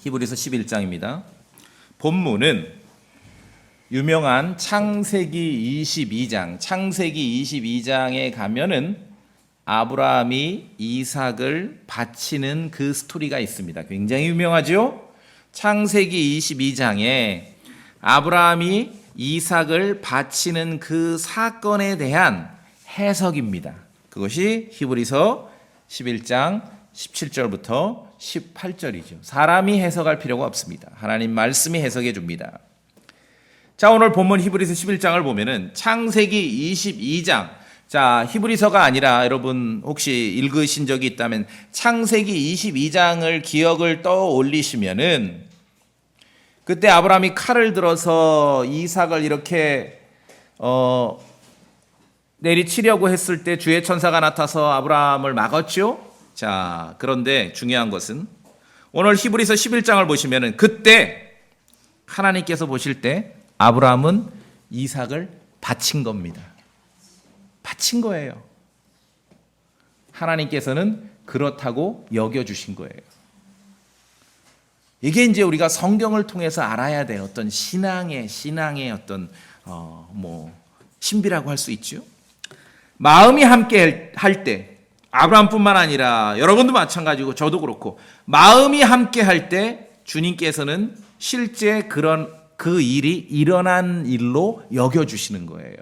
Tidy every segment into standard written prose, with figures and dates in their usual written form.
히브리서 11장입니다. 본문은 유명한 창세기 22장, 창세기 22장에 가면은 아브라함이 이삭을 바치는 그 스토리가 있습니다. 굉장히 유명하죠? 창세기 22장에 아브라함이 이삭을 바치는 그 사건에 대한 해석입니다. 그것이 히브리서 11장 17절부터 18절이죠. 사람이 해석할 필요가 없습니다. 하나님 말씀이 해석해 줍니다. 자, 오늘 본문 히브리서 11장을 보면은 창세기 22장, 자, 히브리서가 아니라 여러분 혹시 읽으신 적이 있다면 창세기 22장을 기억을 떠올리시면은 그때 아브라함이 칼을 들어서 이삭을 이렇게 내리치려고 했을 때 주의 천사가 나타나서 아브라함을 막았죠. 자, 그런데 중요한 것은 오늘 히브리서 11장을 보시면은 그때 하나님께서 보실 때 아브라함은 이삭을 바친 겁니다. 바친 거예요. 하나님께서는 그렇다고 여겨주신 거예요. 이게 이제 우리가 성경을 통해서 알아야 될 어떤 신앙의 어떤 신비라고 할 수 있죠. 마음이 함께 할 때, 아브라함뿐만 아니라 여러분도 마찬가지고 저도 그렇고 마음이 함께 할 때 주님께서는 실제 그 일이 일어난 일로 여겨주시는 거예요.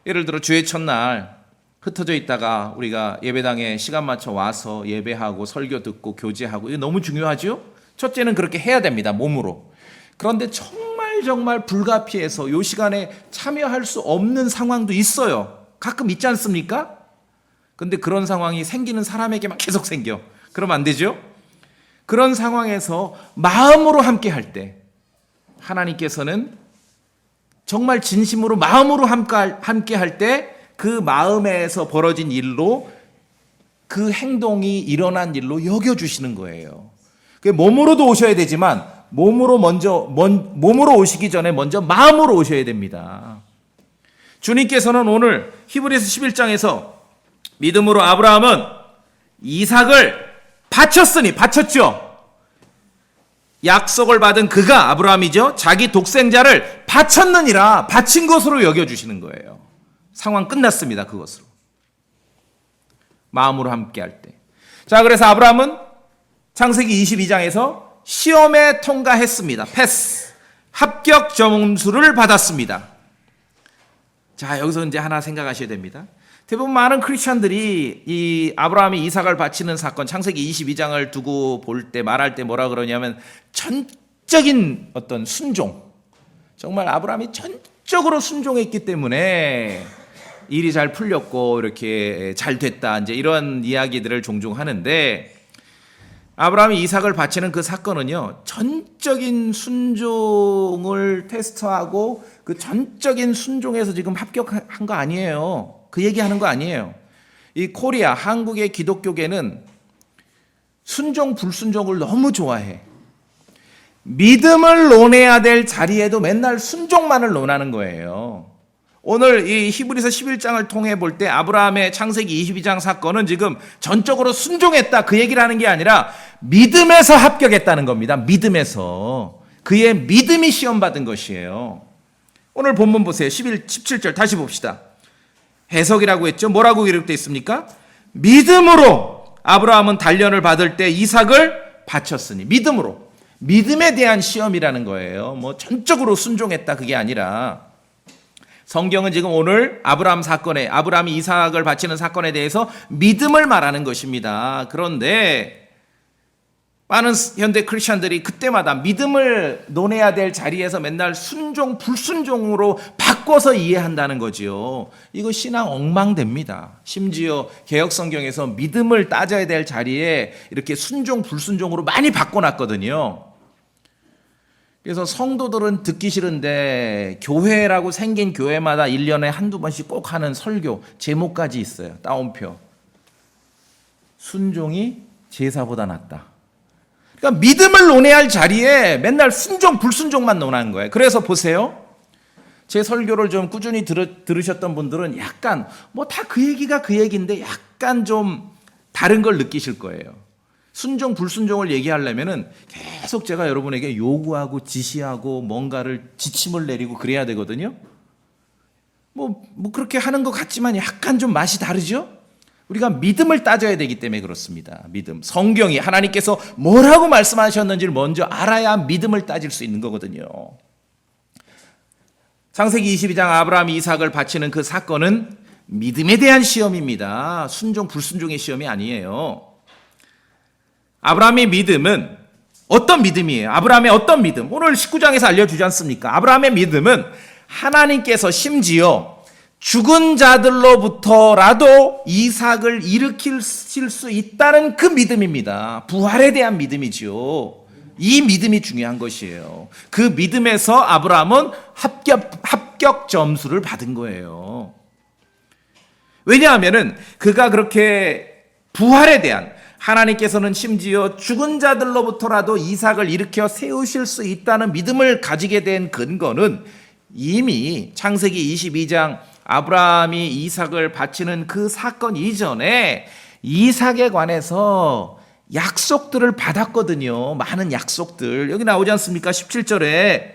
예를 들어 주의 첫날 흩어져 있다가 우리가 예배당에 시간 맞춰 와서 예배하고 설교 듣고 교제하고 이거 너무 중요하죠? 첫째는 그렇게 해야 됩니다. 몸으로. 그런데 정말 불가피해서 이 시간에 참여할 수 없는 상황도 있어요. 가끔 있지 않습니까? 근데 그런 상황이 생기는 사람에게만 계속 생겨. 그러면 안 되죠? 그런 상황에서 마음으로 함께 할 때 하나님께서는 정말 진심으로 마음으로 함께 할 때 그 마음에서 벌어진 일로 그 행동이 일어난 일로 여겨주시는 거예요. 몸으로도 오셔야 되지만 몸으로 오시기 전에 먼저 마음으로 오셔야 됩니다. 주님께서는 오늘 히브리서 11장에서 믿음으로 아브라함은 이삭을 바쳤죠. 약속을 받은 그가 아브라함이죠. 자기 독생자를 바쳤느니라 바친 것으로 여겨주시는 거예요. 상황 끝났습니다. 그것으로. 마음으로 함께 할 때. 자, 그래서 아브라함은 창세기 22장에서 시험에 통과했습니다. 패스. 합격 점수를 받았습니다. 자, 여기서 이제 하나 생각하셔야 됩니다. 대부분 많은 크리스천들이 이 아브라함이 이삭을 바치는 사건 창세기 22장을 두고 볼 때 말할 때 뭐라 그러냐면 전적인 어떤 순종, 정말 아브라함이 전적으로 순종했기 때문에 일이 잘 풀렸고 이렇게 잘 됐다 이제 이런 이야기들을 종종 하는데 아브라함이 이삭을 바치는 그 사건은요 전적인 순종을 테스트하고 그 전적인 순종에서 지금 합격한 거 아니에요. 그 얘기하는 거 아니에요. 이 코리아 한국의 기독교계는 순종 불순종을 너무 좋아해. 믿음을 논해야 될 자리에도 맨날 순종만을 논하는 거예요. 오늘 이 히브리서 11장을 통해 볼 때 아브라함의 창세기 22장 사건은 지금 전적으로 순종했다 그 얘기를 하는 게 아니라 믿음에서 합격했다는 겁니다. 믿음에서. 그의 믿음이 시험받은 것이에요. 오늘 본문 보세요. 17절 다시 봅시다. 해석이라고 했죠. 뭐라고 기록되어 있습니까? 믿음으로 아브라함은 단련을 받을 때 이삭을 바쳤으니. 믿음으로. 믿음에 대한 시험이라는 거예요. 뭐 전적으로 순종했다 그게 아니라 성경은 지금 오늘 아브라함이 이삭을 바치는 사건에 대해서 믿음을 말하는 것입니다. 그런데 많은 현대 크리스천들이 그때마다 믿음을 논해야 될 자리에서 맨날 순종, 불순종으로 바꿔서 이해한다는 거지요. 이거 신앙 엉망됩니다. 심지어 개혁성경에서 믿음을 따져야 될 자리에 이렇게 순종, 불순종으로 많이 바꿔놨거든요. 그래서 성도들은 듣기 싫은데 교회라고 생긴 교회마다 1년에 한두 번씩 꼭 하는 설교 제목까지 있어요. 따옴표. 순종이 제사보다 낫다. 그러니까 믿음을 논해야 할 자리에 맨날 순종, 불순종만 논하는 거예요. 그래서 보세요. 제 설교를 좀 꾸준히 들으셨던 분들은 약간 뭐 다 그 얘기가 그 얘기인데 약간 좀 다른 걸 느끼실 거예요. 순종 불순종을 얘기하려면은 계속 제가 여러분에게 요구하고 지시하고 뭔가를 지침을 내리고 그래야 되거든요. 뭐 그렇게 하는 것 같지만 약간 좀 맛이 다르죠? 우리가 믿음을 따져야 되기 때문에 그렇습니다. 믿음. 성경이 하나님께서 뭐라고 말씀하셨는지를 먼저 알아야 믿음을 따질 수 있는 거거든요. 창세기 22장 아브라함이 이삭을 바치는 그 사건은 믿음에 대한 시험입니다. 순종 불순종의 시험이 아니에요. 아브라함의 믿음은 어떤 믿음이에요? 아브라함의 어떤 믿음? 오늘 19장에서 알려주지 않습니까? 아브라함의 믿음은 하나님께서 심지어 죽은 자들로부터라도 이삭을 일으킬 수 있다는 그 믿음입니다. 부활에 대한 믿음이지요. 이 믿음이 중요한 것이에요. 그 믿음에서 아브라함은 합격 점수를 받은 거예요. 왜냐하면은 그가 그렇게 부활에 대한, 하나님께서는 심지어 죽은 자들로부터라도 이삭을 일으켜 세우실 수 있다는 믿음을 가지게 된 근거는 이미 창세기 22장 아브라함이 이삭을 바치는 그 사건 이전에 이삭에 관해서 약속들을 받았거든요. 많은 약속들. 여기 나오지 않습니까? 17절에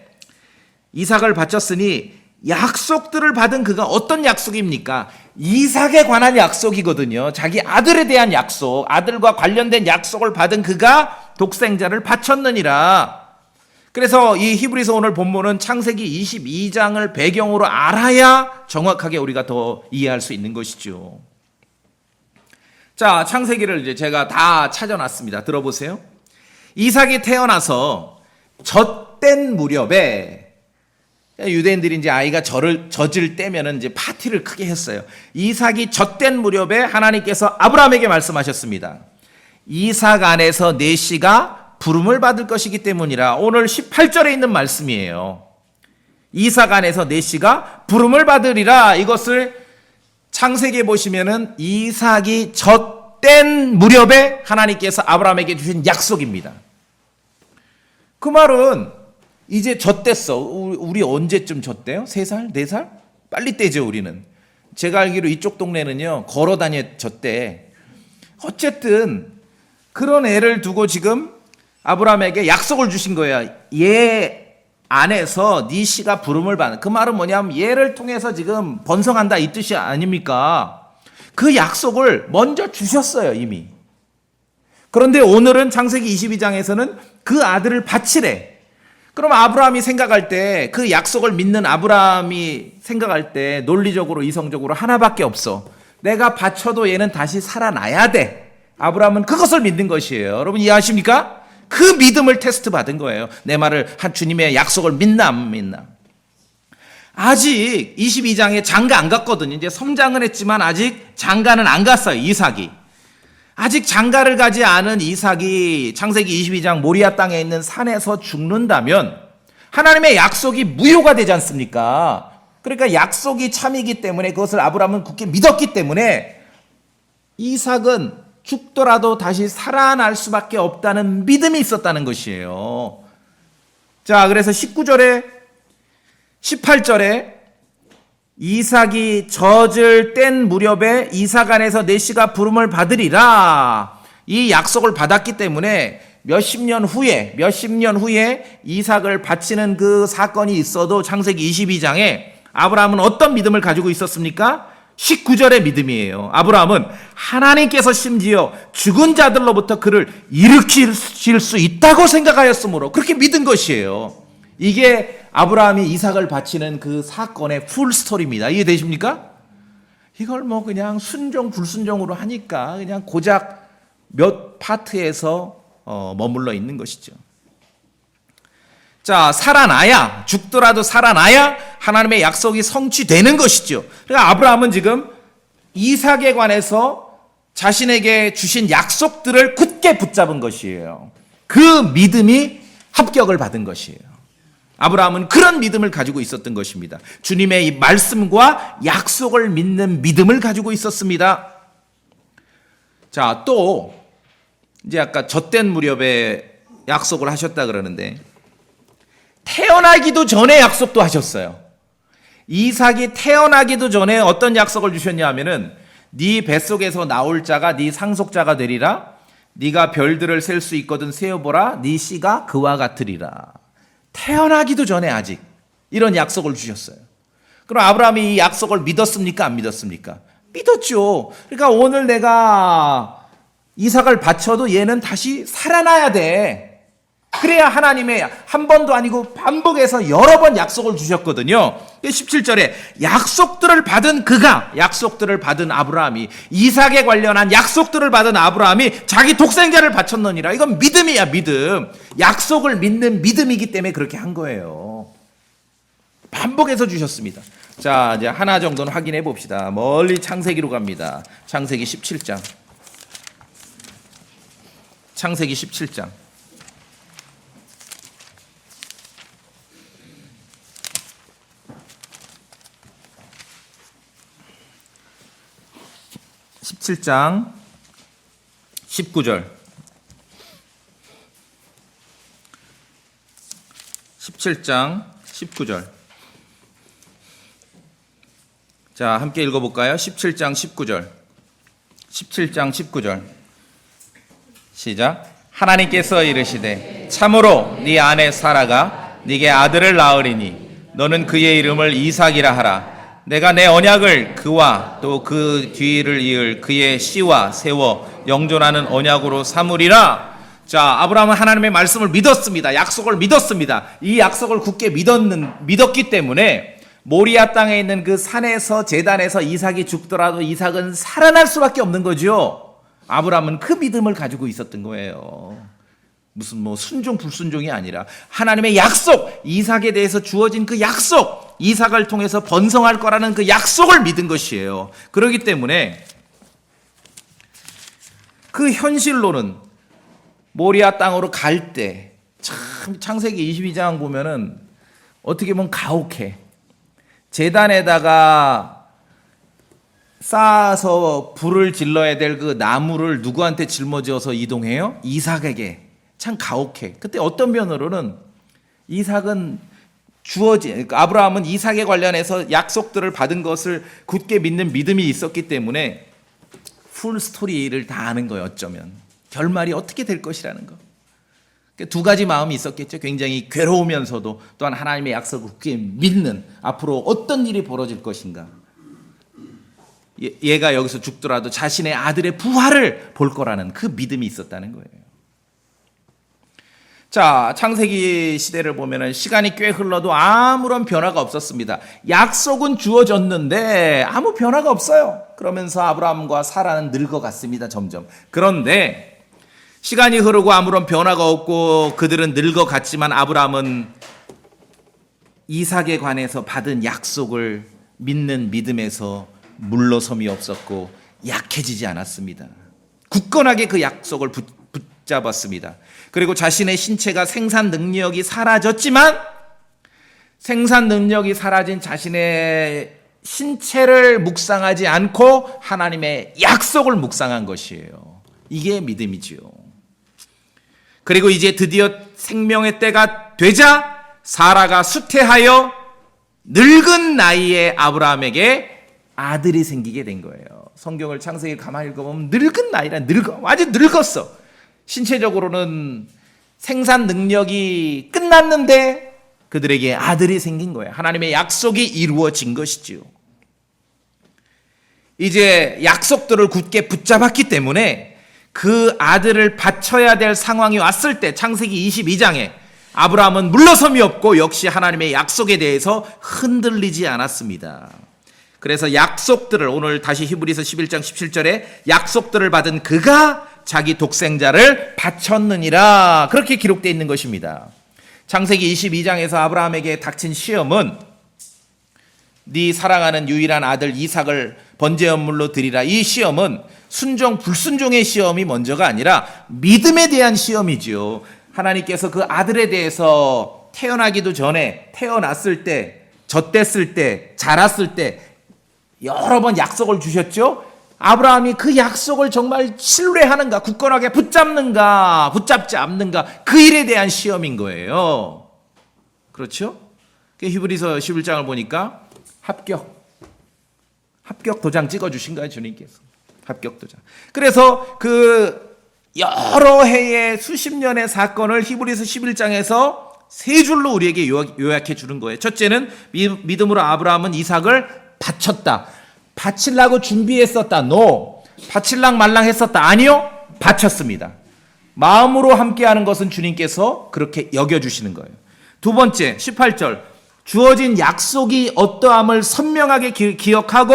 이삭을 바쳤으니 약속들을 받은 그가 어떤 약속입니까? 이삭에 관한 약속이거든요. 자기 아들에 대한 약속, 아들과 관련된 약속을 받은 그가 독생자를 바쳤느니라. 그래서 이 히브리서 오늘 본문은 창세기 22장을 배경으로 알아야 정확하게 우리가 더 이해할 수 있는 것이죠. 자, 창세기를 이제 제가 다 찾아놨습니다. 들어보세요. 이삭이 태어나서 젖된 무렵에 유대인들이 이제 아이가 젖을 때면은 이제 파티를 크게 했어요. 이삭이 젖된 무렵에 하나님께서 아브라함에게 말씀하셨습니다. 이삭 안에서 내 씨가 부름을 받을 것이기 때문이라. 오늘 18절에 있는 말씀이에요. 이삭 안에서 내 씨가 부름을 받으리라. 이것을 창세기에 보시면은 이삭이 젖된 무렵에 하나님께서 아브라함에게 주신 약속입니다. 그 말은 이제 젖됐어. 우리 언제쯤 젖대요? 3살? 4살? 빨리 떼죠, 우리는. 제가 알기로 이쪽 동네는요, 걸어 다녔대. 어쨌든 그런 애를 두고 지금 아브라함에게 약속을 주신 거예요. 얘 안에서 네 씨가 부름을 받는. 그 말은 뭐냐면 얘를 통해서 지금 번성한다 이 뜻이 아닙니까? 그 약속을 먼저 주셨어요, 이미. 그런데 오늘은 창세기 22장에서는 그 아들을 바치래. 그럼 아브라함이 생각할 때, 그 약속을 믿는 아브라함이 생각할 때 논리적으로 이성적으로 하나밖에 없어. 내가 바쳐도 얘는 다시 살아나야 돼. 아브라함은 그것을 믿는 것이에요. 여러분 이해하십니까? 그 믿음을 테스트 받은 거예요. 내 말을 한 주님의 약속을 믿나 안 믿나. 아직 22장에 장가 안 갔거든요. 이제 성장은 했지만 아직 장가는 안 갔어요, 이삭이. 아직 장가를 가지 않은 이삭이 창세기 22장 모리아 땅에 있는 산에서 죽는다면 하나님의 약속이 무효가 되지 않습니까? 그러니까 약속이 참이기 때문에 그것을 아브라함은 굳게 믿었기 때문에 이삭은 죽더라도 다시 살아날 수밖에 없다는 믿음이 있었다는 것이에요. 자, 그래서 19절에 18절에 이삭이 젖을 뗀 무렵에 이삭 안에서 내 씨가 부름을 받으리라. 이 약속을 받았기 때문에 몇십 년 후에 이삭을 바치는 그 사건이 있어도 창세기 22장에 아브라함은 어떤 믿음을 가지고 있었습니까? 19절의 믿음이에요. 아브라함은 하나님께서 심지어 죽은 자들로부터 그를 일으킬 수 있다고 생각하였으므로 그렇게 믿은 것이에요. 이게 아브라함이 이삭을 바치는 그 사건의 풀 스토리입니다. 이해되십니까? 이걸 뭐 그냥 순종 불순종으로 하니까 그냥 고작 몇 파트에서 머물러 있는 것이죠. 자, 살아나야, 죽더라도 살아나야 하나님의 약속이 성취되는 것이죠. 그러니까 아브라함은 지금 이삭에 관해서 자신에게 주신 약속들을 굳게 붙잡은 것이에요. 그 믿음이 합격을 받은 것이에요. 아브라함은 그런 믿음을 가지고 있었던 것입니다. 주님의 이 말씀과 약속을 믿는 믿음을 가지고 있었습니다. 자, 또 이제 아까 젖된 무렵에 약속을 하셨다 그러는데 태어나기도 전에 약속도 하셨어요. 이삭이 태어나기도 전에 어떤 약속을 주셨냐 하면은 네 뱃속에서 나올 자가 네 상속자가 되리라. 네가 별들을 셀 수 있거든 세어보라. 네 씨가 그와 같으리라. 태어나기도 전에 아직 이런 약속을 주셨어요. 그럼 아브라함이 이 약속을 믿었습니까? 안 믿었습니까? 믿었죠. 그러니까 오늘 내가 이삭을 바쳐도 얘는 다시 살아나야 돼. 그래야 하나님의 한 번도 아니고 반복해서 여러 번 약속을 주셨거든요. 17절에 약속들을 받은 그가, 약속들을 받은 아브라함이, 이삭에 관련한 약속들을 받은 아브라함이 자기 독생자를 바쳤느니라. 이건 믿음이야, 믿음. 약속을 믿는 믿음이기 때문에 그렇게 한 거예요. 반복해서 주셨습니다. 자, 이제 하나 정도는 확인해 봅시다. 멀리 창세기로 갑니다. 창세기 17장. 창세기 17장. 17장 19절. 17장 19절. 자, 함께 읽어볼까요? 17장 19절. 17장 19절. 시작. 하나님께서 이르시되 참으로 네 아내 사라가 네게 아들을 낳으리니 너는 그의 이름을 이삭이라 하라. 내가 내 언약을 그와 또 그 뒤를 이을 그의 씨와 세워 영존하는 언약으로 삼으리라. 자, 아브라함은 하나님의 말씀을 믿었습니다. 약속을 믿었습니다. 이 약속을 굳게 믿었기 때문에 모리아 땅에 있는 그 산에서 제단에서 이삭이 죽더라도 이삭은 살아날 수밖에 없는 거죠. 아브라함은 그 믿음을 가지고 있었던 거예요. 무슨 뭐 순종 불순종이 아니라 하나님의 약속, 이삭에 대해서 주어진 그 약속, 이삭을 통해서 번성할 거라는 그 약속을 믿은 것이에요. 그렇기 때문에 그 현실로는 모리아 땅으로 갈 때 참 창세기 22장 보면은 어떻게 보면 가혹해. 제단에다가 쌓아서 불을 질러야 될 그 나무를 누구한테 짊어져서 이동해요? 이삭에게. 참 가혹해. 그때 어떤 면으로는 이삭은 아브라함은 이삭에 관련해서 약속들을 받은 것을 굳게 믿는 믿음이 있었기 때문에 풀 스토리를 다 아는 거예요. 어쩌면 결말이 어떻게 될 것이라는 거. 두 가지 마음이 있었겠죠. 굉장히 괴로우면서도 또한 하나님의 약속을 굳게 믿는, 앞으로 어떤 일이 벌어질 것인가. 얘가 여기서 죽더라도 자신의 아들의 부활을 볼 거라는 그 믿음이 있었다는 거예요. 자, 창세기 시대를 보면은 시간이 꽤 흘러도 아무런 변화가 없었습니다. 약속은 주어졌는데 아무 변화가 없어요. 그러면서 아브라함과 사라는 늙어갔습니다, 점점. 그런데 시간이 흐르고 아무런 변화가 없고 그들은 늙어갔지만 아브라함은 이삭에 관해서 받은 약속을 믿는 믿음에서 물러섬이 없었고 약해지지 않았습니다. 굳건하게 그 약속을 붙잡았습니다. 그리고 자신의 신체가 생산 능력이 사라졌지만 생산 능력이 사라진 자신의 신체를 묵상하지 않고 하나님의 약속을 묵상한 것이에요. 이게 믿음이지요. 그리고 이제 드디어 생명의 때가 되자 사라가 수태하여 늙은 나이에 아브라함에게 아들이 생기게 된 거예요. 성경을 창세기 가만히 읽어보면 늙은 나이라 아주 늙었어. 신체적으로는 생산 능력이 끝났는데 그들에게 아들이 생긴 거예요. 하나님의 약속이 이루어진 것이지요. 이제 약속들을 굳게 붙잡았기 때문에 그 아들을 바쳐야 될 상황이 왔을 때 창세기 22장에 아브라함은 물러섬이 없고 역시 하나님의 약속에 대해서 흔들리지 않았습니다. 그래서 약속들을 오늘 다시 히브리서 11장 17절에 약속들을 받은 그가 자기 독생자를 바쳤느니라 그렇게 기록되어 있는 것입니다. 창세기 22장에서 아브라함에게 닥친 시험은 네 사랑하는 유일한 아들 이삭을 번제연물로 드리라. 이 시험은 순종 불순종의 시험이 먼저가 아니라 믿음에 대한 시험이지요. 하나님께서 그 아들에 대해서 태어나기도 전에 태어났을 때 젖됐을 때 자랐을 때 여러 번 약속을 주셨죠. 아브라함이 그 약속을 정말 신뢰하는가, 굳건하게 붙잡는가, 붙잡지 않는가, 그 일에 대한 시험인 거예요. 그렇죠? 히브리서 11장을 보니까 합격 도장 찍어주신 거예요, 주님께서. 합격 도장. 그래서 그 여러 해의 수십 년의 사건을 히브리서 11장에서 세 줄로 우리에게 요약해 주는 거예요. 첫째는 믿음으로 아브라함은 이삭을 바쳤다. 바치려고 준비했었다. No. 바칠랑 말랑 했었다. 아니요. 바쳤습니다. 마음으로 함께하는 것은 주님께서 그렇게 여겨주시는 거예요. 두 번째 18절 주어진 약속이 어떠함을 선명하게 기억하고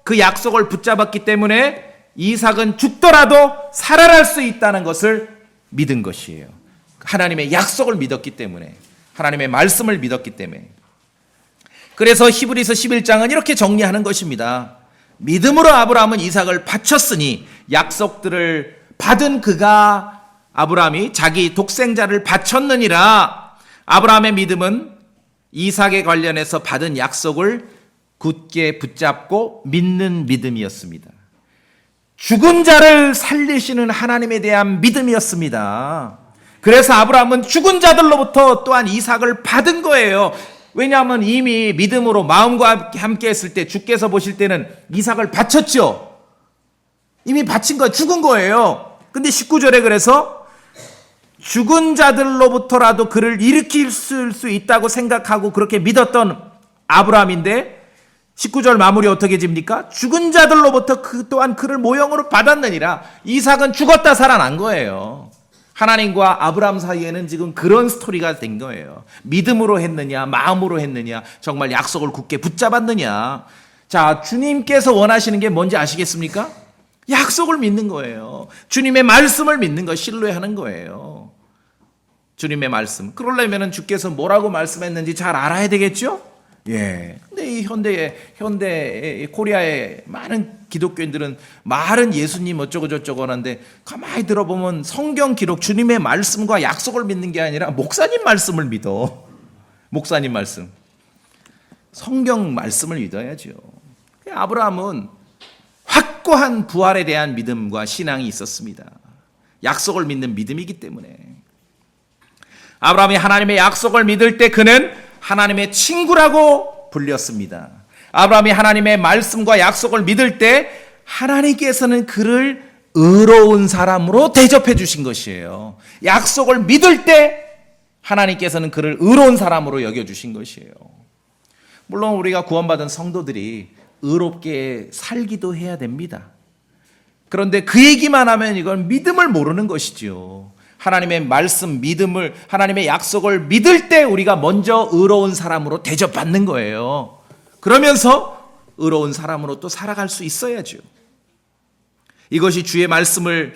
그 약속을 붙잡았기 때문에 이삭은 죽더라도 살아날 수 있다는 것을 믿은 것이에요. 하나님의 약속을 믿었기 때문에, 하나님의 말씀을 믿었기 때문에. 그래서 히브리서 11장은 이렇게 정리하는 것입니다. 믿음으로 아브라함은 이삭을 바쳤으니 약속들을 받은 그가 아브라함이 자기 독생자를 바쳤느니라. 아브라함의 믿음은 이삭에 관련해서 받은 약속을 굳게 붙잡고 믿는 믿음이었습니다. 죽은 자를 살리시는 하나님에 대한 믿음이었습니다. 그래서 아브라함은 죽은 자들로부터 또한 이삭을 받은 거예요. 왜냐하면 이미 믿음으로 마음과 함께 했을 때 주께서 보실 때는 이삭을 바쳤죠. 이미 바친 거 죽은 거예요. 근데 19절에 그래서 죽은 자들로부터라도 그를 일으킬 수 있다고 생각하고 그렇게 믿었던 아브라함인데 19절 마무리 어떻게 집니까? 죽은 자들로부터 그 또한 그를 모형으로 받았느니라. 이삭은 죽었다 살아난 거예요. 하나님과 아브라함 사이에는 지금 그런 스토리가 된 거예요. 믿음으로 했느냐, 마음으로 했느냐, 정말 약속을 굳게 붙잡았느냐. 자, 주님께서 원하시는 게 뭔지 아시겠습니까? 약속을 믿는 거예요. 주님의 말씀을 믿는 거, 신뢰하는 거예요. 주님의 말씀. 그러려면 주께서 뭐라고 말씀했는지 잘 알아야 되겠죠? 예. 근데 이 현대 코리아의 많은 기독교인들은 말은 예수님 어쩌고 저쩌고 하는데 가만히 들어보면 성경 기록 주님의 말씀과 약속을 믿는 게 아니라 목사님 말씀을 믿어. 목사님 말씀. 성경 말씀을 믿어야죠. 아브라함은 확고한 부활에 대한 믿음과 신앙이 있었습니다. 약속을 믿는 믿음이기 때문에. 아브라함이 하나님의 약속을 믿을 때 그는 하나님의 친구라고 불렸습니다. 아브라함이 하나님의 말씀과 약속을 믿을 때 하나님께서는 그를 의로운 사람으로 대접해 주신 것이에요. 약속을 믿을 때 하나님께서는 그를 의로운 사람으로 여겨주신 것이에요. 물론 우리가 구원받은 성도들이 의롭게 살기도 해야 됩니다. 그런데 그 얘기만 하면 이건 믿음을 모르는 것이죠. 하나님의 말씀, 믿음을, 하나님의 약속을 믿을 때 우리가 먼저 의로운 사람으로 대접받는 거예요. 그러면서 의로운 사람으로 또 살아갈 수 있어야죠. 이것이 주의 말씀을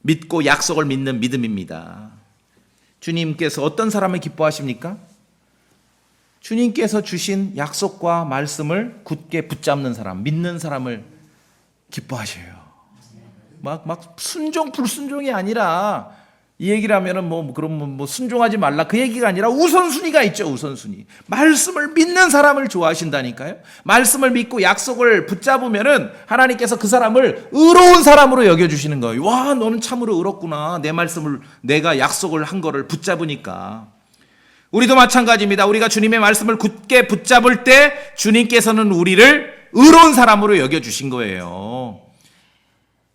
믿고 약속을 믿는 믿음입니다. 주님께서 어떤 사람을 기뻐하십니까? 주님께서 주신 약속과 말씀을 굳게 붙잡는 사람, 믿는 사람을 기뻐하셔요. 막 순종, 불순종이 아니라 이 얘기를 하면은 그럼 순종하지 말라 그 얘기가 아니라 우선순위가 있죠. 우선순위. 말씀을 믿는 사람을 좋아하신다니까요. 말씀을 믿고 약속을 붙잡으면은 하나님께서 그 사람을 의로운 사람으로 여겨주시는 거예요. 와, 너는 참으로 의롭구나. 내 말씀을, 내가 약속을 한 거를 붙잡으니까. 우리도 마찬가지입니다. 우리가 주님의 말씀을 굳게 붙잡을 때 주님께서는 우리를 의로운 사람으로 여겨주신 거예요.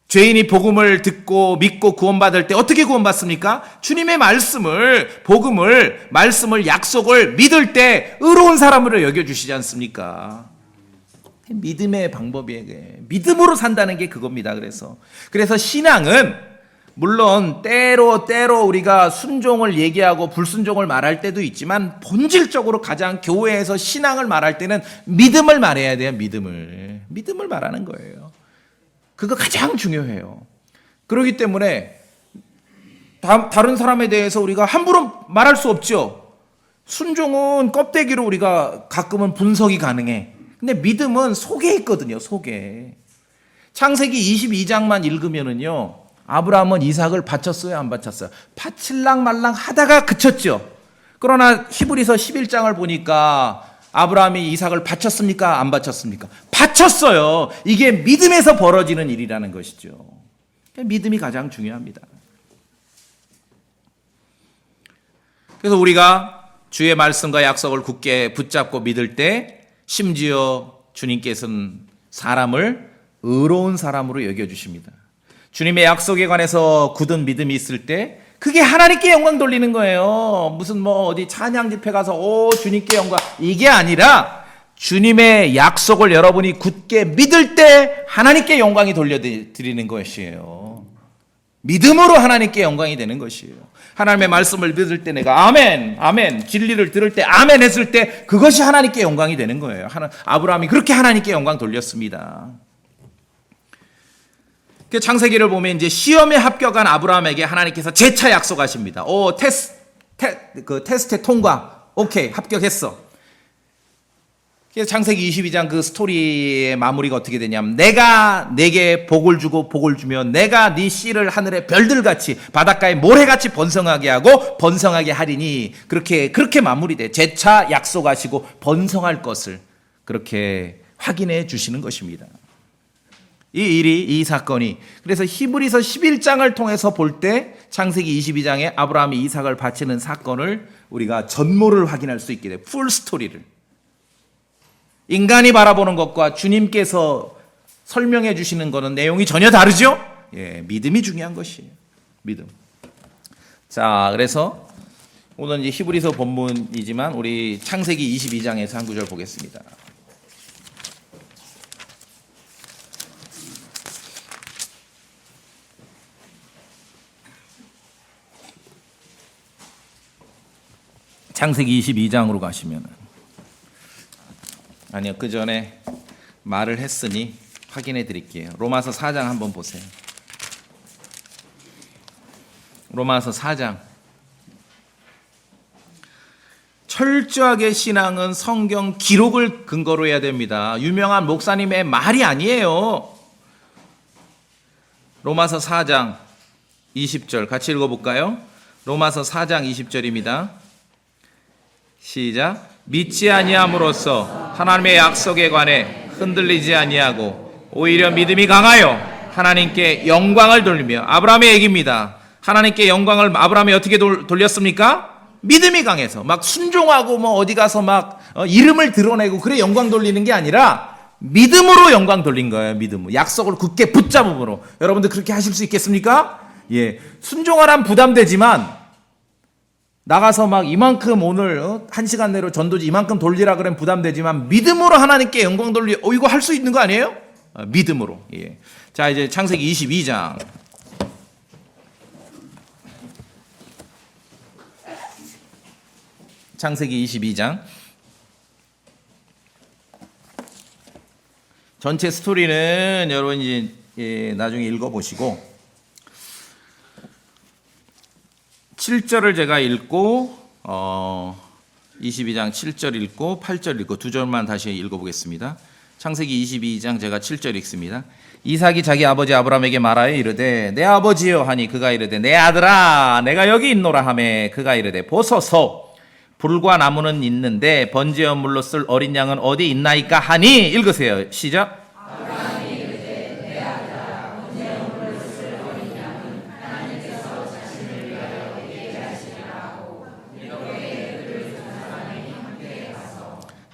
죄인이 복음을 듣고 믿고 구원받을 때 어떻게 구원받습니까? 주님의 말씀을, 복음을, 말씀을, 약속을 믿을 때 의로운 사람으로 여겨주시지 않습니까? 믿음의 방법이에요. 믿음으로 산다는 게 그겁니다. 그래서 신앙은 물론 때로 우리가 순종을 얘기하고 불순종을 말할 때도 있지만 본질적으로 가장 교회에서 신앙을 말할 때는 믿음을 말해야 돼요. 믿음을 말하는 거예요. 그거 가장 중요해요. 그렇기 때문에 다른 사람에 대해서 우리가 함부로 말할 수 없죠. 순종은 껍데기로 우리가 가끔은 분석이 가능해. 근데 믿음은 속에 있거든요. 속에. 창세기 22장만 읽으면은요. 아브라함은 이삭을 바쳤어요? 안 바쳤어요? 바칠랑 말랑 하다가 그쳤죠. 그러나 히브리서 11장을 보니까 아브라함이 이삭을 바쳤습니까? 안 바쳤습니까? 바쳤어요. 이게 믿음에서 벌어지는 일이라는 것이죠. 믿음이 가장 중요합니다. 그래서 우리가 주의 말씀과 약속을 굳게 붙잡고 믿을 때 심지어 주님께서는 사람을 의로운 사람으로 여겨주십니다. 주님의 약속에 관해서 굳은 믿음이 있을 때 그게 하나님께 영광 돌리는 거예요. 무슨 뭐 어디 찬양 집회 가서 오 주님께 영광 이게 아니라 주님의 약속을 여러분이 굳게 믿을 때 하나님께 영광이 돌려드리는 것이에요. 믿음으로 하나님께 영광이 되는 것이에요. 하나님의 말씀을 믿을 때 내가 아멘, 아멘, 진리를 들을 때 아멘 했을 때 그것이 하나님께 영광이 되는 거예요. 아브라함이 그렇게 하나님께 영광 돌렸습니다. 창세기를 보면 이제 시험에 합격한 아브라함에게 하나님께서 재차 약속하십니다. 오, 테스트에 통과. 오케이, 합격했어. 그래서 창세기 22장 그 스토리의 마무리가 어떻게 되냐면 내가 내게 복을 주고 복을 주면 내가 네 씨를 하늘의 별들같이 바닷가의 모래같이 번성하게 하고 번성하게 하리니 그렇게 마무리돼. 재차 약속하시고 번성할 것을 그렇게 확인해 주시는 것입니다. 이 사건이 그래서 히브리서 11장을 통해서 볼 때 창세기 22장에 아브라함이 이삭을 바치는 사건을 우리가 전모를 확인할 수 있게 돼. 풀 스토리를. 인간이 바라보는 것과 주님께서 설명해 주시는 것은 내용이 전혀 다르죠? 예, 믿음이 중요한 것이에요. 믿음. 자, 그래서 오늘 이제 히브리서 본문이지만 우리 창세기 22장에서 한 구절 보겠습니다. 창세기 22장으로 가시면은 아니요, 그 전에 말을 했으니 확인해 드릴게요. 로마서 4장 한번 보세요. 로마서 4장. 철저하게 신앙은 성경 기록을 근거로 해야 됩니다. 유명한 목사님의 말이 아니에요. 로마서 4장 20절 같이 읽어볼까요? 로마서 4장 20절입니다. 시작. 믿지 아니함으로써 하나님의 약속에 관해 흔들리지 아니하고 오히려 믿음이 강하여 하나님께 영광을 돌리며 아브라함의 얘기입니다. 하나님께 영광을 아브라함이 어떻게 돌렸습니까? 믿음이 강해서 막 순종하고 뭐 어디 가서 막 이름을 드러내고 그래 영광 돌리는 게 아니라 믿음으로 영광 돌린 거예요. 믿음으로 약속을 굳게 붙잡음으로. 여러분들 그렇게 하실 수 있겠습니까? 예, 순종하란 부담되지만 나가서 막 이만큼 오늘 1시간 내로 전도지 이만큼 돌리라 그러면 부담되지만 믿음으로 하나님께 영광 돌리 이거 할 수 있는 거 아니에요? 믿음으로. 예. 자, 이제 창세기 22장. 창세기 22장. 전체 스토리는 여러분 이제 나중에 읽어 보시고 7절을 제가 읽고 22장 7절 읽고 8절 읽고 두 절만 다시 읽어보겠습니다. 창세기 22장 제가 7절 읽습니다. 이삭이 자기 아버지 아브라함에게 말하여 이르되 내 아버지여 하니 그가 이르되 내 아들아 내가 여기 있노라 하매 그가 이르되 보소서 불과 나무는 있는데 번제어 물로 쓸 어린 양은 어디 있나이까 하니 읽으세요. 시작.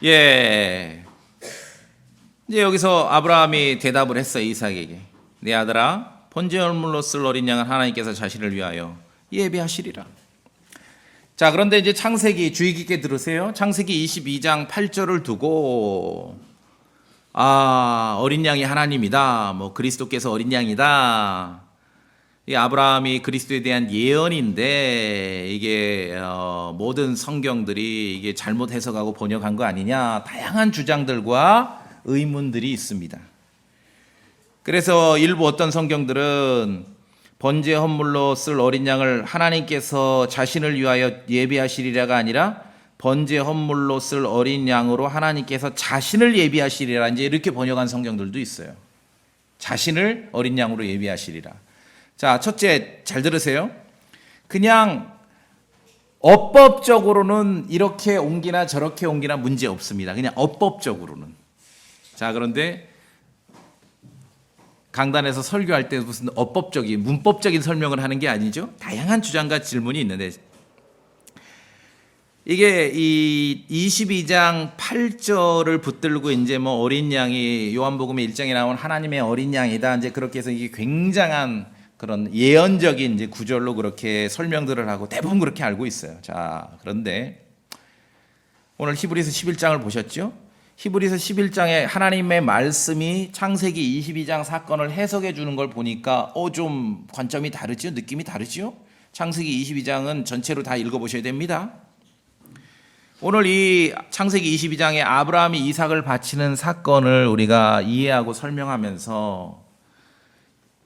예. 이제 여기서 아브라함이 대답을 했어요. 이삭에게. 내 아들아, 번제물로 쓸 어린 양은 하나님께서 자신을 위하여 예배하시리라. 자, 그런데 이제 창세기 주의 깊게 들으세요. 창세기 22장 8절을 두고 어린 양이 하나님이다. 뭐 그리스도께서 어린 양이다. 이 아브라함이 그리스도에 대한 예언인데 이게 모든 성경들이 이게 잘못 해석하고 번역한 거 아니냐 다양한 주장들과 의문들이 있습니다. 그래서 일부 어떤 성경들은 번제 헌물로 쓸 어린 양을 하나님께서 자신을 위하여 예비하시리라가 아니라 번제 헌물로 쓸 어린 양으로 하나님께서 자신을 예비하시리라 이제 이렇게 번역한 성경들도 있어요. 자신을 어린 양으로 예비하시리라. 자, 첫째 잘 들으세요. 그냥 어법적으로는 이렇게 옮기나 저렇게 옮기나 문제 없습니다. 그냥 어법적으로는. 자, 그런데 강단에서 설교할 때 무슨 어법적인 문법적인 설명을 하는 게 아니죠. 다양한 주장과 질문이 있는데 이게 이 22장 8절을 붙들고 이제 뭐 어린 양이 요한복음의 1장에 나온 하나님의 어린 양이다. 이제 그렇게 해서 이게 굉장한 그런 예언적인 이제 구절로 그렇게 설명들을 하고 대부분 그렇게 알고 있어요. 자, 그런데 오늘 히브리서 11장을 보셨죠? 히브리서 11장에 하나님의 말씀이 창세기 22장 사건을 해석해 주는 걸 보니까 좀 관점이 다르죠? 느낌이 다르죠? 창세기 22장은 전체로 다 읽어보셔야 됩니다. 오늘 이 창세기 22장에 아브라함이 이삭을 바치는 사건을 우리가 이해하고 설명하면서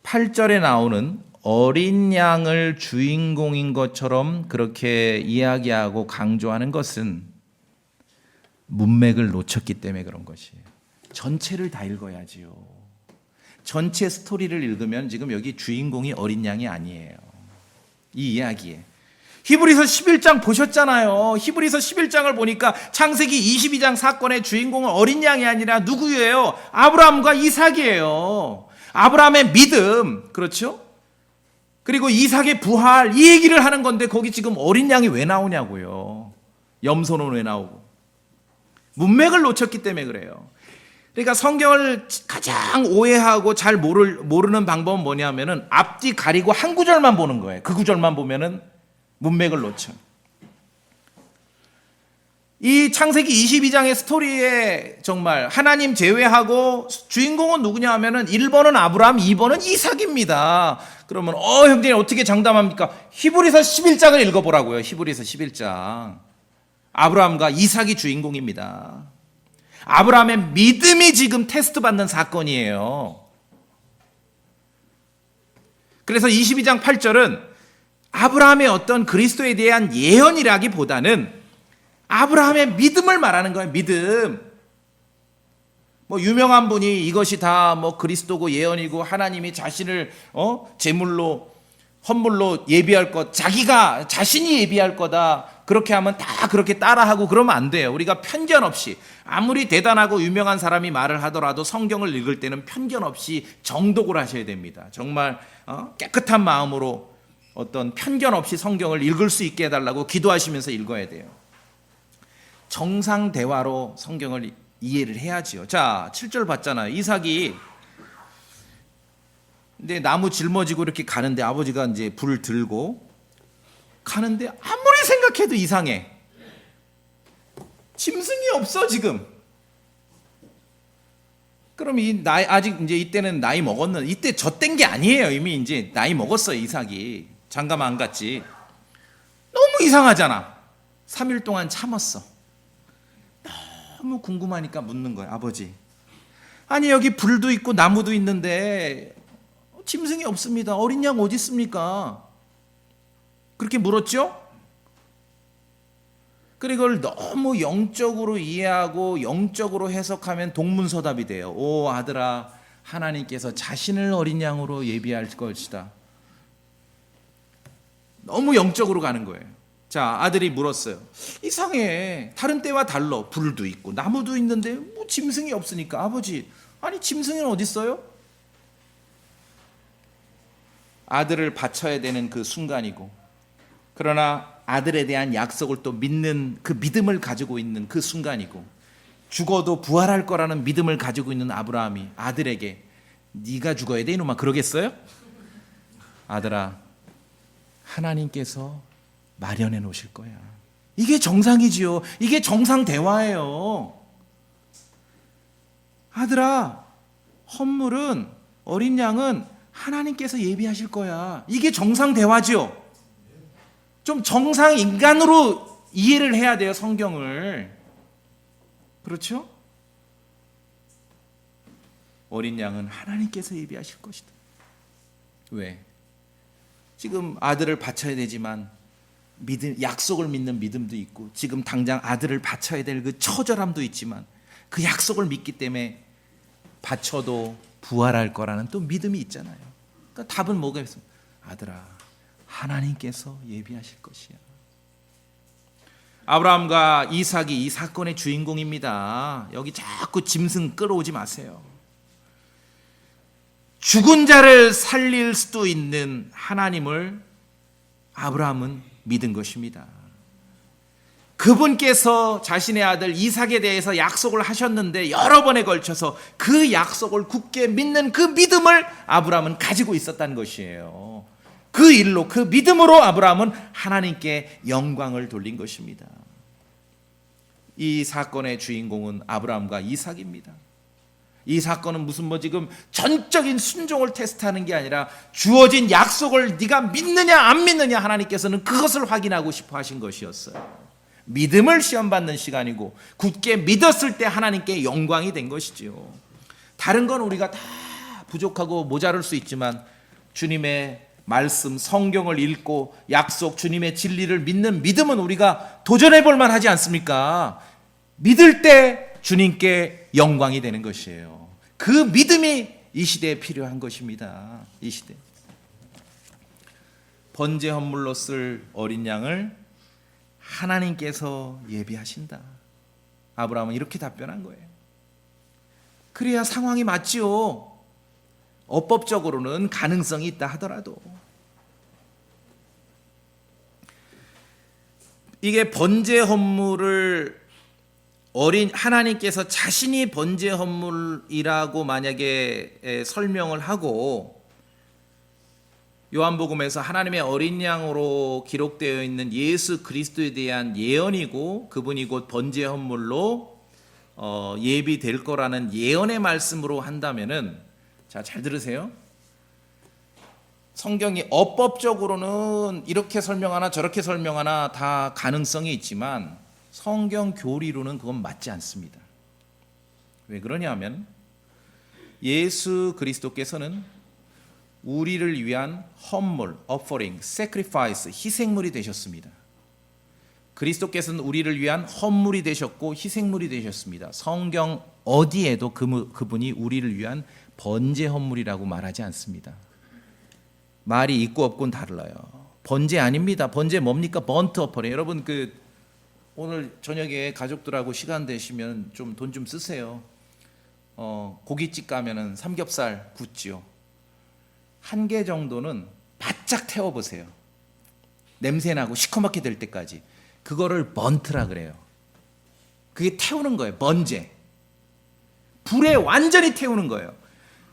8절에 나오는 어린 양을 주인공인 것처럼 그렇게 이야기하고 강조하는 것은 문맥을 놓쳤기 때문에 그런 것이에요. 전체를 다 읽어야지요. 전체 스토리를 읽으면 지금 여기 주인공이 어린 양이 아니에요. 이 이야기에. 히브리서 11장 보셨잖아요. 히브리서 11장을 보니까 창세기 22장 사건의 주인공은 어린 양이 아니라 누구예요? 아브라함과 이삭이에요. 아브라함의 믿음, 그렇죠? 그리고 이삭의 부활, 이 얘기를 하는 건데 거기 지금 어린 양이 왜 나오냐고요. 염소는 왜 나오고. 문맥을 놓쳤기 때문에 그래요. 그러니까 성경을 가장 오해하고 잘 모르는 방법은 뭐냐면은 앞뒤 가리고 한 구절만 보는 거예요. 그 구절만 보면은 문맥을 놓쳐. 이 창세기 22장의 스토리에 정말 하나님 제외하고 주인공은 누구냐 하면은 1번은 아브라함, 2번은 이삭입니다. 그러면 형제님 어떻게 장담합니까? 히브리서 11장을 읽어보라고요. 히브리서 11장. 아브라함과 이삭이 주인공입니다. 아브라함의 믿음이 지금 테스트 받는 사건이에요. 그래서 22장 8절은 아브라함의 어떤 그리스도에 대한 예언이라기보다는 아브라함의 믿음을 말하는 거예요. 믿음. 뭐 유명한 분이 이것이 다 뭐 그리스도고 예언이고 하나님이 자신을 제물로 헌물로 예비할 것, 자기가 자신이 예비할 거다. 그렇게 하면 다 그렇게 따라하고 그러면 안 돼요. 우리가 편견 없이 아무리 대단하고 유명한 사람이 말을 하더라도 성경을 읽을 때는 편견 없이 정독을 하셔야 됩니다. 정말 깨끗한 마음으로 어떤 편견 없이 성경을 읽을 수 있게 해달라고 기도하시면서 읽어야 돼요. 정상 대화로 성경을 이해를 해야지요. 자, 7절 봤잖아요. 이삭이 근데 나무 짊어지고 이렇게 가는데 아버지가 이제 불을 들고 가는데 아무리 생각해도 이상해. 짐승이 없어 지금. 그럼 이 나이 아직 이제 이때는 나이 먹었는 이때 젖된 게 아니에요. 이미 이제 나이 먹었어요 이삭이. 장가만 안 갔지. 너무 이상하잖아. 3일 동안 참았어. 너무 궁금하니까 묻는 거야. 아버지, 아니 여기 불도 있고 나무도 있는데 짐승이 없습니다. 어린 양 어디 있습니까? 그렇게 물었죠? 그리고 그걸 너무 영적으로 이해하고 영적으로 해석하면 동문서답이 돼요. 오 아들아, 하나님께서 자신을 어린 양으로 예비할 것이다. 너무 영적으로 가는 거예요. 자, 아들이 물었어요. 이상해. 다른 때와 달라. 불도 있고 나무도 있는데 뭐 짐승이 없으니까. 아버지, 아니 짐승은 어디 있어요? 아들을 바쳐야 되는 그 순간이고, 그러나 아들에 대한 약속을 또 믿는 그 믿음을 가지고 있는 그 순간이고, 죽어도 부활할 거라는 믿음을 가지고 있는 아브라함이 아들에게 네가 죽어야 돼 이놈아 그러겠어요? 아들아, 하나님께서 마련해 놓으실 거야. 이게 정상이지요. 이게 정상 대화예요. 아들아, 헌물은 어린 양은 하나님께서 예비하실 거야. 이게 정상 대화지요. 좀 정상 인간으로 이해를 해야 돼요, 성경을. 그렇죠? 어린 양은 하나님께서 예비하실 것이다. 왜? 지금 아들을 바쳐야 되지만 믿음, 약속을 믿는 믿음도 있고, 지금 당장 아들을 바쳐야 될 그 처절함도 있지만 그 약속을 믿기 때문에 바쳐도 부활할 거라는 또 믿음이 있잖아요. 그러니까 답은 뭐가 있습니까? 아들아, 하나님께서 예비하실 것이야. 아브라함과 이삭이 이 사건의 주인공입니다. 여기 자꾸 짐승 끌어오지 마세요. 죽은 자를 살릴 수도 있는 하나님을 아브라함은 믿은 것입니다. 그분께서 자신의 아들 이삭에 대해서 약속을 하셨는데 여러 번에 걸쳐서 그 약속을 굳게 믿는 그 믿음을 아브라함은 가지고 있었다는 것이에요. 그 일로, 그 믿음으로 아브라함은 하나님께 영광을 돌린 것입니다. 이 사건의 주인공은 아브라함과 이삭입니다. 이 사건은 무슨 지금 전적인 순종을 테스트하는 게 아니라 주어진 약속을 네가 믿느냐 안 믿느냐 하나님께서는 그것을 확인하고 싶어 하신 것이었어요. 믿음을 시험받는 시간이고 굳게 믿었을 때 하나님께 영광이 된 것이지요. 다른 건 우리가 다 부족하고 모자랄 수 있지만 주님의 말씀, 성경을 읽고 약속, 주님의 진리를 믿는 믿음은 우리가 도전해 볼 만하지 않습니까? 믿을 때 주님께 영광이 되는 것이에요. 그 믿음이 이 시대에 필요한 것입니다. 이 시대. 번제 헌물로 쓸 어린 양을 하나님께서 예비하신다. 아브라함은 이렇게 답변한 거예요. 그래야 상황이 맞지요. 업법적으로는 가능성이 있다 하더라도. 이게 번제 헌물을 하나님께서 자신이 번제 헌물이라고 만약에 설명을 하고 요한복음에서 하나님의 어린 양으로 기록되어 있는 예수 그리스도에 대한 예언이고 그분이 곧 번제 헌물로 예비될 거라는 예언의 말씀으로 한다면은, 자, 잘 들으세요. 성경이 어법적으로는 이렇게 설명하나 저렇게 설명하나 다 가능성이 있지만 성경 교리로는 그건 맞지 않습니다. 왜 그러냐면 예수 그리스도께서는 우리를 위한 헌물, offering, sacrifice, 희생물이 되셨습니다. 그리스도께서는 우리를 위한 헌물이 되셨고 희생물이 되셨습니다. 성경 어디에도 그분이 우리를 위한 번제 헌물이라고 말하지 않습니다. 말이 있고 없고는 달라요. 번제 아닙니다. 번제 뭡니까? 번트 어퍼링. 여러분 오늘 저녁에 가족들하고 시간 되시면 좀 돈 좀 쓰세요. 고깃집 가면은 삼겹살 굽지요. 한 개 정도는 바짝 태워보세요. 냄새나고 시커멓게 될 때까지. 그거를 번트라 그래요. 그게 태우는 거예요. 번제. 불에 완전히 태우는 거예요.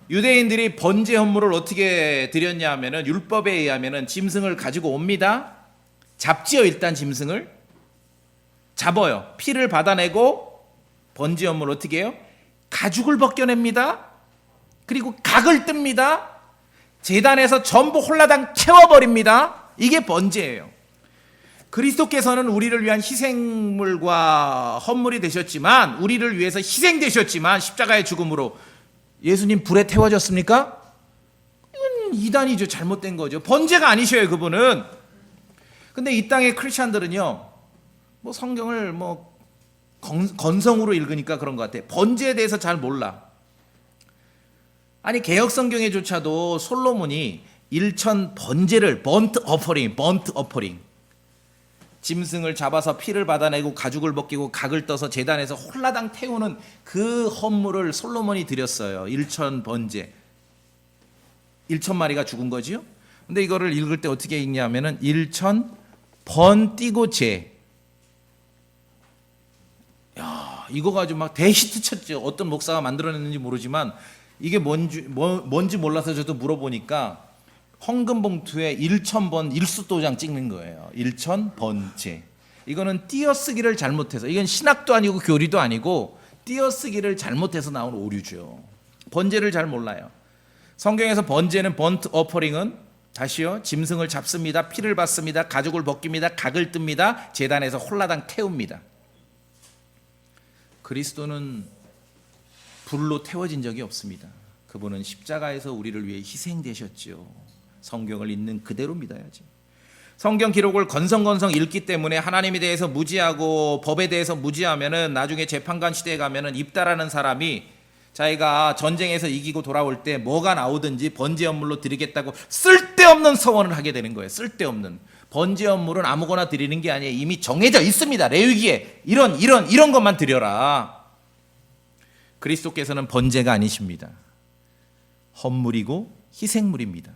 유대인들이 번제 헌물을 어떻게 드렸냐 하면은 율법에 의하면은 짐승을 가지고 옵니다. 잡지요. 일단 짐승을 잡아요. 피를 받아내고 번제 헌물 어떻게 해요? 가죽을 벗겨냅니다. 그리고 각을 뜹니다. 제단에서 전부 홀라당 태워버립니다. 이게 번제예요. 그리스도께서는 우리를 위한 희생물과 헌물이 되셨지만, 우리를 위해서 희생되셨지만 십자가의 죽음으로 예수님 불에 태워졌습니까? 이건 이단이죠. 잘못된 거죠. 번제가 아니셔요, 그분은. 근데 이 땅의 크리스찬들은요, 성경을 건성으로 읽으니까 그런 것 같아요. 번제에 대해서 잘 몰라. 아니, 개혁 성경에조차도 솔로몬이 일천 번제를 번트 어퍼링 짐승을 잡아서 피를 받아내고 가죽을 벗기고 각을 떠서 제단에서 홀라당 태우는 그 헌물을 솔로몬이 드렸어요. 일천 번제. 1,000마리가 죽은 거지요. 근데 이거를 읽을 때 어떻게 읽냐면은 일천 번 띄고 제. 야, 이거 가지고 막 대히트 쳤죠. 어떤 목사가 만들어냈는지 모르지만 이게 뭔지 몰라서 저도 물어보니까 헌금 봉투에 1,000번 일수도장 찍는 거예요. 1,000번째. 이거는 띄어쓰기를 잘못해서, 이건 신학도 아니고 교리도 아니고 띄어쓰기를 잘못해서 나온 오류죠. 번제를 잘 몰라요. 성경에서 번제는 번트 어퍼링은 다시요, 짐승을 잡습니다. 피를 받습니다. 가죽을 벗깁니다. 각을 뜹니다. 제단에서 홀라당 태웁니다. 그리스도는 불로 태워진 적이 없습니다. 그분은 십자가에서 우리를 위해 희생되셨지요. 성경을 있는 그대로 믿어야지. 성경 기록을 건성건성 읽기 때문에 하나님에 대해서 무지하고 법에 대해서 무지하면은 나중에 재판관 시대에 가면은 입다라는 사람이 자기가 전쟁에서 이기고 돌아올 때 뭐가 나오든지 번제 헌물로 드리겠다고 쓸데없는 서원을 하게 되는 거예요. 쓸데없는. 번제 헌물은 아무거나 드리는 게 아니에요. 이미 정해져 있습니다. 레위기에 이런 것만 드려라. 그리스도께서는 번제가 아니십니다. 헌물이고 희생물입니다.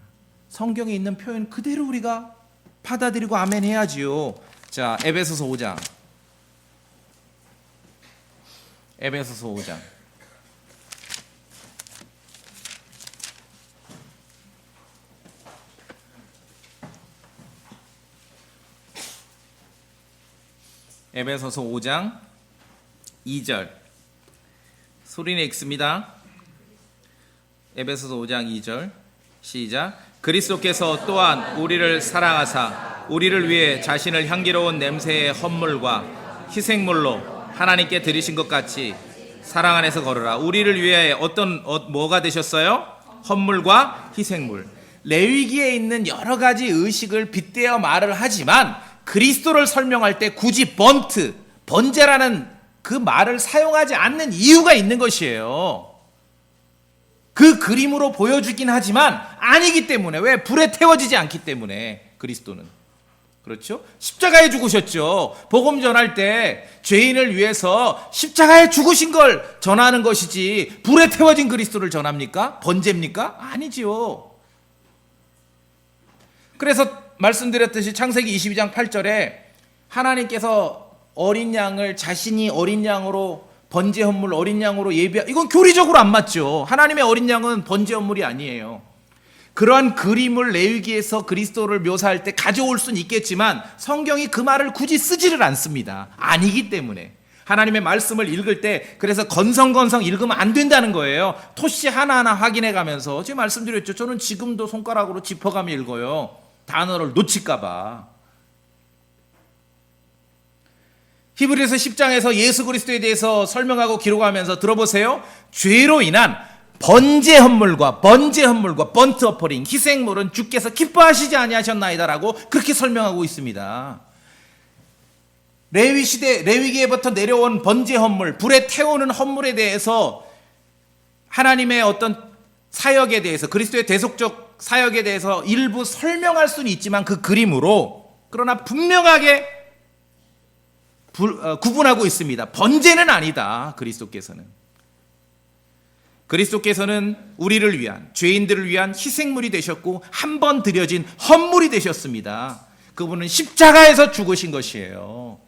성경에 있는 표현 그대로 우리가 받아들이고 아멘 해야지요. 자, 에베소서 5장. 에베소서 5장. 에베소서 5장 2절. 소리는 읽습니다. 에베소서 5장 2절. 시작. 그리스도께서 또한 우리를 사랑하사 우리를 위해 자신을 향기로운 냄새의 헌물과 희생물로 하나님께 드리신 것 같이 사랑 안에서 걸으라. 우리를 위해 뭐가 되셨어요? 헌물과 희생물. 레위기에 있는 여러 가지 의식을 빗대어 말을 하지만 그리스도를 설명할 때 굳이 번제라는 그 말을 사용하지 않는 이유가 있는 것이에요. 그 그림으로 보여주긴 하지만 아니기 때문에. 왜? 불에 태워지지 않기 때문에. 그리스도는 그렇죠? 십자가에 죽으셨죠. 복음 전할 때 죄인을 위해서 십자가에 죽으신 걸 전하는 것이지 불에 태워진 그리스도를 전합니까? 번제입니까? 아니지요. 그래서 말씀드렸듯이 창세기 22장 8절에 하나님께서 어린 양을 자신이 어린 양으로 번제 헌물 어린 양으로 이건 교리적으로 안 맞죠. 하나님의 어린 양은 번제 헌물이 아니에요. 그러한 그림을 레위기에서 그리스도를 묘사할 때 가져올 수는 있겠지만 성경이 그 말을 굳이 쓰지를 않습니다. 아니기 때문에. 하나님의 말씀을 읽을 때 그래서 건성건성 읽으면 안 된다는 거예요. 토시 하나하나 확인해 가면서. 제가 말씀드렸죠. 저는 지금도 손가락으로 짚어가며 읽어요. 단어를 놓칠까 봐. 히브리서 10장에서 예수 그리스도에 대해서 설명하고 기록하면서 들어보세요. 죄로 인한 번제 헌물과 번트 어퍼링 희생물은 주께서 기뻐하시지 아니하셨나이다라고 그렇게 설명하고 있습니다. 레위 시대 레위기에부터 내려온 번제 헌물, 불에 태우는 헌물에 대해서 하나님의 어떤 사역에 대해서 그리스도의 대속적 사역에 대해서 일부 설명할 수는 있지만 그 그림으로, 그러나 분명하게 구분하고 있습니다. 번제는 아니다. 그리스도께서는 우리를 위한, 죄인들을 위한 희생물이 되셨고 한 번 드려진 헌물이 되셨습니다. 그분은 십자가에서 죽으신 것이에요.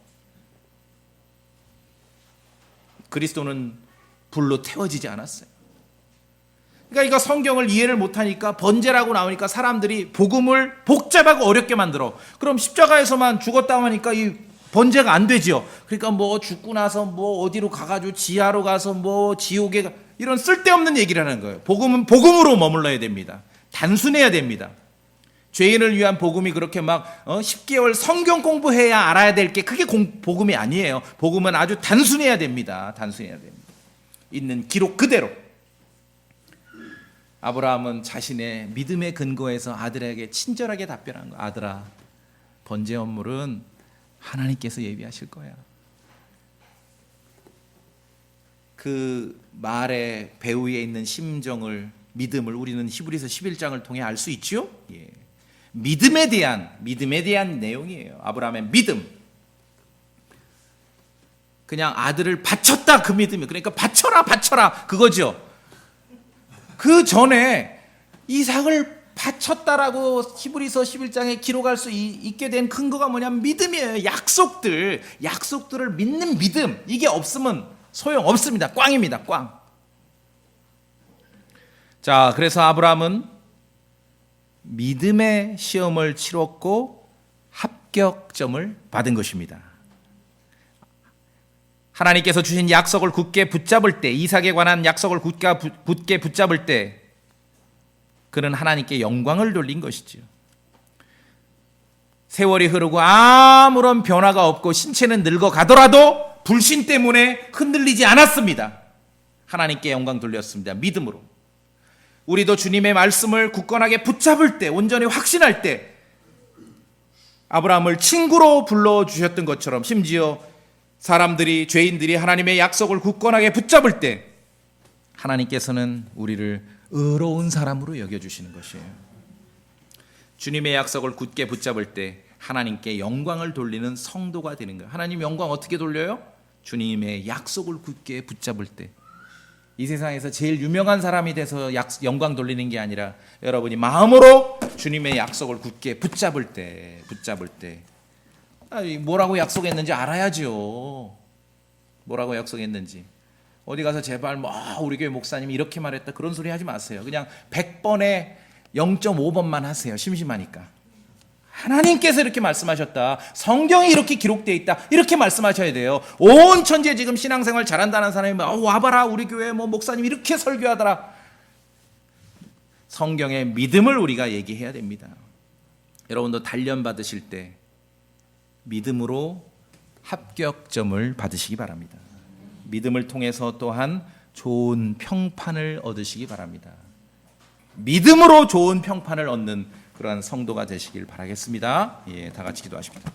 그리스도는 불로 태워지지 않았어요. 그러니까 이거 성경을 이해를 못하니까 번제라고 나오니까 사람들이 복음을 복잡하고 어렵게 만들어. 그럼 십자가에서만 죽었다 하니까 이 번제가 안 되죠. 그러니까 뭐 죽고 나서 뭐 어디로 가가지고 지하로 가서 뭐 지옥에 가, 이런 쓸데없는 얘기를 하는 거예요. 복음은 복음으로 머물러야 됩니다. 단순해야 됩니다. 죄인을 위한 복음이 그렇게 막 10개월 성경 공부해야 알아야 될 게 그게 복음이 아니에요. 복음은 아주 단순해야 됩니다. 있는 기록 그대로. 아브라함은 자신의 믿음의 근거에서 아들에게 친절하게 답변한 거야. 아들아, 번제 헌물은 하나님께서 예비하실 거야. 그 말의 배후에 있는 심정을, 믿음을 우리는 히브리서 11장을 통해 알 수 있죠. 예. 믿음에 대한 내용이에요. 아브라함의 믿음. 그냥 아들을 바쳤다, 그 믿음이. 그러니까 바쳐라 그거죠. 그 전에 이삭을 바쳤다라고 히브리서 11장에 기록할 수 있게 된 근거가 뭐냐면 믿음이에요. 약속들을 믿는 믿음. 이게 없으면 소용없습니다. 꽝입니다. 꽝. 자, 그래서 아브라함은 믿음의 시험을 치렀고 합격점을 받은 것입니다. 하나님께서 주신 약속을 굳게 붙잡을 때, 이삭에 관한 약속을 굳게 붙잡을 때 그는 하나님께 영광을 돌린 것이지요. 세월이 흐르고 아무런 변화가 없고 신체는 늙어가더라도 불신 때문에 흔들리지 않았습니다. 하나님께 영광 돌렸습니다. 믿음으로. 우리도 주님의 말씀을 굳건하게 붙잡을 때, 온전히 확신할 때 아브라함을 친구로 불러주셨던 것처럼 심지어 죄인들이 하나님의 약속을 굳건하게 붙잡을 때 하나님께서는 우리를 의로운 사람으로 여겨주시는 것이에요. 주님의 약속을 굳게 붙잡을 때 하나님께 영광을 돌리는 성도가 되는 거예요. 하나님 영광 어떻게 돌려요? 주님의 약속을 굳게 붙잡을 때. 이 세상에서 제일 유명한 사람이 돼서 영광 돌리는 게 아니라 여러분이 마음으로 주님의 약속을 굳게 붙잡을 때 뭐라고 약속했는지 알아야죠. 뭐라고 약속했는지. 어디 가서 제발 뭐 우리 교회 목사님이 이렇게 말했다 그런 소리 하지 마세요. 그냥 100번에 0.5번만 하세요. 심심하니까. 하나님께서 이렇게 말씀하셨다. 성경이 이렇게 기록되어 있다. 이렇게 말씀하셔야 돼요. 온 천지에 지금 신앙생활 잘한다는 사람이 와봐라 우리 교회 뭐 목사님 이렇게 설교하더라. 성경의 믿음을 우리가 얘기해야 됩니다. 여러분도 단련 받으실 때 믿음으로 합격점을 받으시기 바랍니다. 믿음을 통해서 또한 좋은 평판을 얻으시기 바랍니다. 믿음으로 좋은 평판을 얻는 그러한 성도가 되시길 바라겠습니다. 다 같이 기도하십니다.